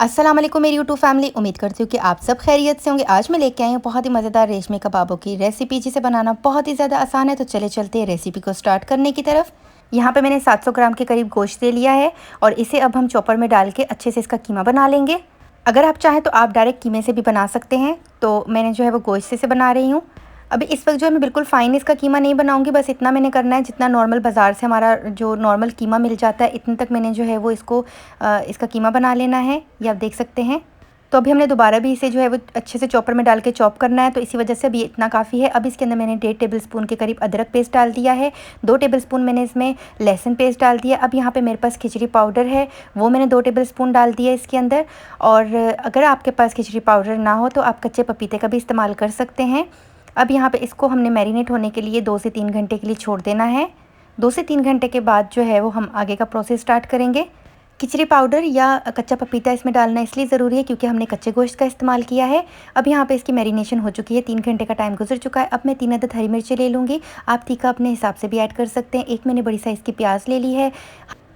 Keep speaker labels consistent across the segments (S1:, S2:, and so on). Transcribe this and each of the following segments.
S1: अस्सलाम वालेकुम मेरी यूट्यूब फैमिली। उम्मीद करती हूँ कि आप सब खैरियत से होंगे। आज मैं लेके आई हूँ बहुत ही मज़ेदार रेशमी कबाबों की रेसिपी, जिसे बनाना बहुत ही ज़्यादा आसान है। तो चले चलते हैं रेसिपी को स्टार्ट करने की तरफ। यहाँ पे मैंने 700 ग्राम के करीब गोश्त ले लिया है और इसे अब हम चॉपर में डाल के अच्छे से इसका कीमा बना लेंगे। अगर आप चाहें तो आप डायरेक्ट कीमे से भी बना सकते हैं, तो मैंने जो है वो गोश्त से बना रही हूँ। अभी इस वक्त जो है मैं बिल्कुल फ़ाइन इसका कीमा नहीं बनाऊंगी, बस इतना मैंने करना है जितना नॉर्मल बाज़ार से हमारा जो नॉर्मल कीमा मिल जाता है, इतने तक मैंने जो है वो इसका कीमा बना लेना है। ये आप देख सकते हैं। तो अभी हमने दोबारा भी इसे जो है वो अच्छे से चॉपर में डाल के चॉप करना है, तो इसी वजह से अभी इतना काफ़ी है। अब इसके अंदर मैंने 1.5 टेबलस्पून के करीब अदरक पेस्ट डाल दिया है, 2 टेबलस्पून मैंने इसमें लहसुन पेस्ट डाल दिया। अब यहाँ पे मेरे पास खिचड़ी पाउडर है, वो मैंने 2 टेबलस्पून डाल दिया इसके अंदर। और अगर आपके पास खिचड़ी पाउडर ना हो तो आप कच्चे पपीते का भी इस्तेमाल कर सकते हैं। अब यहाँ पे इसको हमने मैरिनेट होने के लिए 2 से 3 घंटे के लिए छोड़ देना है। 2 से 3 घंटे के बाद जो है वो हम आगे का प्रोसेस स्टार्ट करेंगे। खिचड़ी पाउडर या कच्चा पपीता इसमें डालना इसलिए ज़रूरी है क्योंकि हमने कच्चे गोश्त का इस्तेमाल किया है। अब यहाँ पे इसकी मैरिनेशन हो चुकी है, 3 घंटे का टाइम गुजर चुका है। अब मैं 3 अदद हरी मिर्ची ले लूँगी। आप तीखा अपने हिसाब से भी ऐड कर सकते हैं। एक मैंने बड़ी साइज़ की प्याज ले ली है।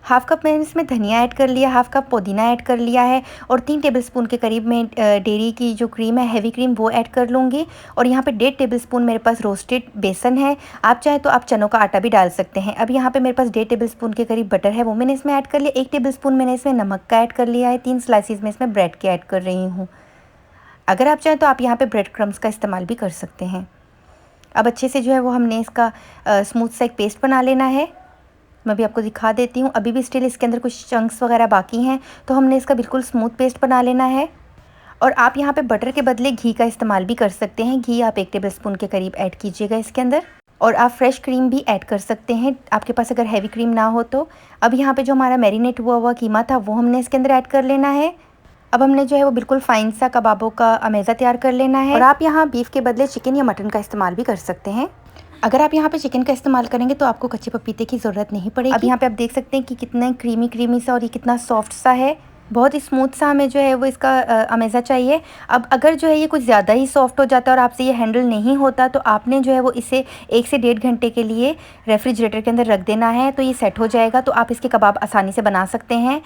S1: हाफ़ कप मैंने इसमें धनिया ऐड कर लिया, हाफ़ कप पुदीना ऐड कर लिया है और 3 टेबलस्पून के करीब मैं डेयरी की जो क्रीम है, हेवी क्रीम, वो ऐड कर लूँगी। और यहाँ पे 1.5 टेबलस्पून मेरे पास रोस्टेड बेसन है। आप चाहे तो आप चनों का आटा भी डाल सकते हैं। अब यहाँ पे मेरे पास 1.5 टेबलस्पून के करीब बटर है, वो मैंने इसमें ऐड कर लिया। 1 टेबलस्पून मैंने इसमें नमक का ऐड कर लिया है। 3 स्लाइसिस में इसमें ब्रेड के ऐड कर रही हूँ। अगर आप चाहें तो आप यहाँ पर ब्रेड क्रम्स का इस्तेमाल भी कर सकते हैं। अब अच्छे से जो है वो हमने इसका स्मूथ सा एक पेस्ट बना लेना है। मैं भी आपको दिखा देती हूँ। अभी भी स्टिल इसके अंदर कुछ चंक्स वगैरह बाकी हैं, तो हमने इसका बिल्कुल स्मूथ पेस्ट बना लेना है। और आप यहाँ पे बटर के बदले घी का इस्तेमाल भी कर सकते हैं। घी आप 1 टेबलस्पून के करीब ऐड कीजिएगा इसके अंदर। और आप फ्रेश क्रीम भी ऐड कर सकते हैं, आपके पास अगर हैवी क्रीम ना हो तो। अब यहाँ पे जो हमारा मैरिनेट हुआ कीमा था वो हमने इसके अंदर ऐड कर लेना है। अब हमने जो है वो बिल्कुल फ़ाइन सा कबाबों का अमेज़ा तैयार कर लेना है। और आप यहाँ बीफ के बदले चिकन या मटन का इस्तेमाल भी कर सकते हैं। अगर आप यहाँ पे चिकन का इस्तेमाल करेंगे तो आपको कच्चे पपीते की ज़रूरत नहीं पड़ेगी। अब यहाँ पे आप देख सकते हैं कि कितना क्रीमी सा और ये कितना सॉफ्ट सा है। बहुत ही स्मूथ सा हमें जो है वो इसका अमेज़ा चाहिए। अब अगर जो है ये कुछ ज़्यादा ही सॉफ्ट हो जाता है और आपसे ये हैंडल नहीं होता, तो आपने जो है वो इसे 1 से 1.5 घंटे के लिए रेफ्रिजरेटर के अंदर रख देना है, तो ये सेट हो जाएगा। तो आप इसके कबाब आसानी से बना सकते हैं।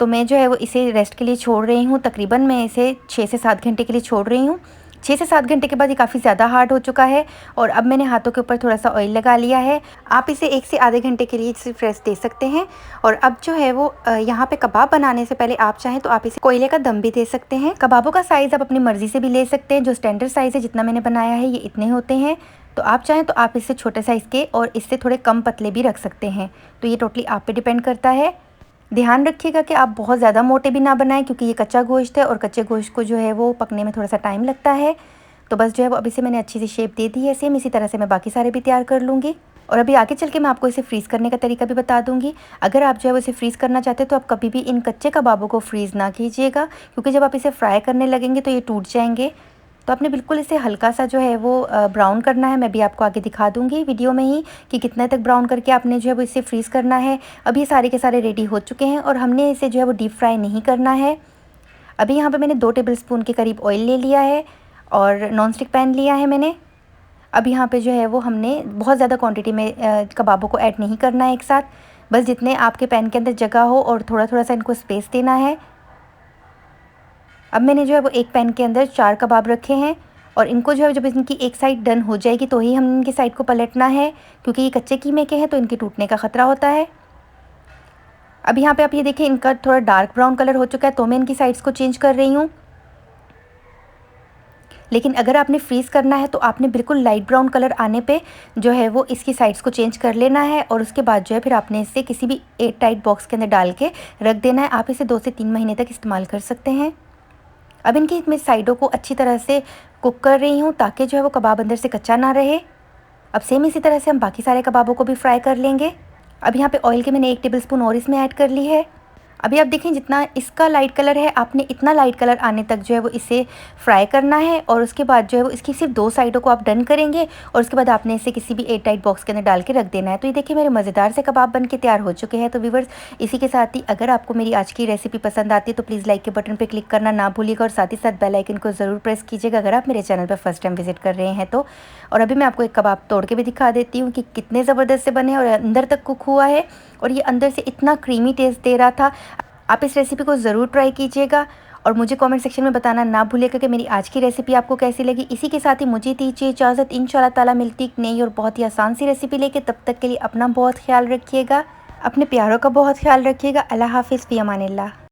S1: तो मैं जो है वो इसे रेस्ट के लिए छोड़ रही हूँ। तकरीबन मैं इसे 6 से 7 घंटे के लिए छोड़ रही हूँ। 6 से 7 घंटे के बाद ये काफ़ी ज़्यादा हार्ड हो चुका है और अब मैंने हाथों के ऊपर थोड़ा सा ऑयल लगा लिया है। आप इसे 1 से आधे घंटे के लिए सिर्फ रेस्ट दे सकते हैं। और अब जो है वो यहाँ पे कबाब बनाने से पहले आप चाहें तो आप इसे कोयले का दम भी दे सकते हैं। कबाबों का साइज़ आप अपनी मर्ज़ी से भी ले सकते हैं। जो स्टैंडर्ड साइज़ है, जितना मैंने बनाया है, ये इतने होते हैं। तो आप चाहें तो आप इससे छोटे साइज़ के और इससे थोड़े कम पतले भी रख सकते हैं। तो ये टोटली आप पे डिपेंड करता है। ध्यान रखिएगा कि आप बहुत ज़्यादा मोटे भी ना बनाएं, क्योंकि ये कच्चा गोश्त है और कच्चे गोश्त को जो है वो पकने में थोड़ा सा टाइम लगता है। तो बस जो है वो अभी से मैंने अच्छी सी शेप दे दी है। सेम इसी तरह से मैं बाकी सारे भी तैयार कर लूँगी। और अभी आगे चल के मैं आपको इसे फ्रीज़ करने का तरीका भी बता दूँगी। अगर आप जो है वो इसे फ्रीज़ करना चाहते हैं तो आप कभी भी इन कच्चे कबाबों को फ्रीज़ ना कीजिएगा, क्योंकि जब आप इसे फ्राई करने लगेंगे तो ये टूट जाएंगे। तो आपने बिल्कुल इसे हल्का सा जो है वो ब्राउन करना है। मैं भी आपको आगे दिखा दूँगी वीडियो में ही कि कितने तक ब्राउन करके आपने जो है वो इसे फ्रीज़ करना है। अब ये सारे के सारे रेडी हो चुके हैं और हमने इसे जो है वो डीप फ्राई नहीं करना है। अभी यहाँ पे मैंने 2 टेबलस्पून के करीब ऑयल ले लिया है और नॉन स्टिक पैन लिया है मैंने। अब यहाँ पे जो है वो हमने बहुत ज़्यादा क्वांटिटी में कबाबों को ऐड नहीं करना है एक साथ, बस जितने आपके पैन के अंदर जगह हो और थोड़ा थोड़ा सा इनको स्पेस देना है। अब मैंने जो है वो एक पैन के अंदर 4 कबाब रखे हैं और इनको जो है जब इनकी एक साइड डन हो जाएगी तो ही हम इनकी साइड को पलटना है, क्योंकि ये कच्चे कीमे के हैं तो इनके टूटने का ख़तरा होता है। अब यहाँ पे आप ये देखें, इनका थोड़ा डार्क ब्राउन कलर हो चुका है, तो मैं इनकी साइड्स को चेंज कर रही हूँ। लेकिन अगर आपने फ्रीज़ करना है तो आपने बिल्कुल लाइट ब्राउन कलर आने पे जो है वो इसकी साइड्स को चेंज कर लेना है और उसके बाद जो है फिर आपने इसे किसी भी एयर टाइट बॉक्स के अंदर डाल के रख देना है। आप इसे 2 से 3 महीने तक इस्तेमाल कर सकते हैं। अब इनकी मैं साइडों को अच्छी तरह से कुक कर रही हूँ ताकि जो है वो कबाब अंदर से कच्चा ना रहे। अब सेम इसी तरह से हम बाकी सारे कबाबों को भी फ्राई कर लेंगे। अब यहाँ पे ऑयल के मैंने 1 टेबलस्पून और इसमें ऐड कर ली है। अभी आप देखें, जितना इसका लाइट कलर है आपने इतना लाइट कलर आने तक जो है वो इसे फ्राई करना है। और उसके बाद जो है वो इसकी सिर्फ 2 साइडों को आप डन करेंगे और उसके बाद आपने इसे किसी भी एयर टाइट बॉक्स के अंदर डाल के रख देना है। तो ये देखिए मेरे मज़ेदार से कबाब बन के तैयार हो चुके हैं। तो व्यूअर्स, इसी के साथ ही अगर आपको मेरी आज की रेसिपी पसंद आती है तो प्लीज़ लाइक के बटन पर क्लिक करना ना भूलिएगा और साथ ही साथ बेल आइकन को ज़रूर प्रेस कीजिएगा अगर आप मेरे चैनल पर फर्स्ट टाइम विजिट कर रहे हैं तो। और अभी मैं आपको एक कबाब तोड़ के भी दिखा देती हूँ कि कितने ज़बरदस्त से बने और अंदर तक कुक हुआ है और ये अंदर से इतना क्रीमी टेस्ट दे रहा था। आप इस रेसिपी को ज़रूर ट्राई कीजिएगा और मुझे कमेंट सेक्शन में बताना ना भूलिएगा कि मेरी आज की रेसिपी आपको कैसी लगी। इसी के साथ ही मुझे दीजिए इजाज़त। इंशाल्लाह ताला मिलती एक नई और बहुत ही आसान सी रेसिपी लेके। तब तक के लिए अपना बहुत ख्याल रखिएगा, अपने प्यारों का बहुत ख्याल रखिएगा। अल्लाह हाफिज़, फ़ी अमानिल्लाह।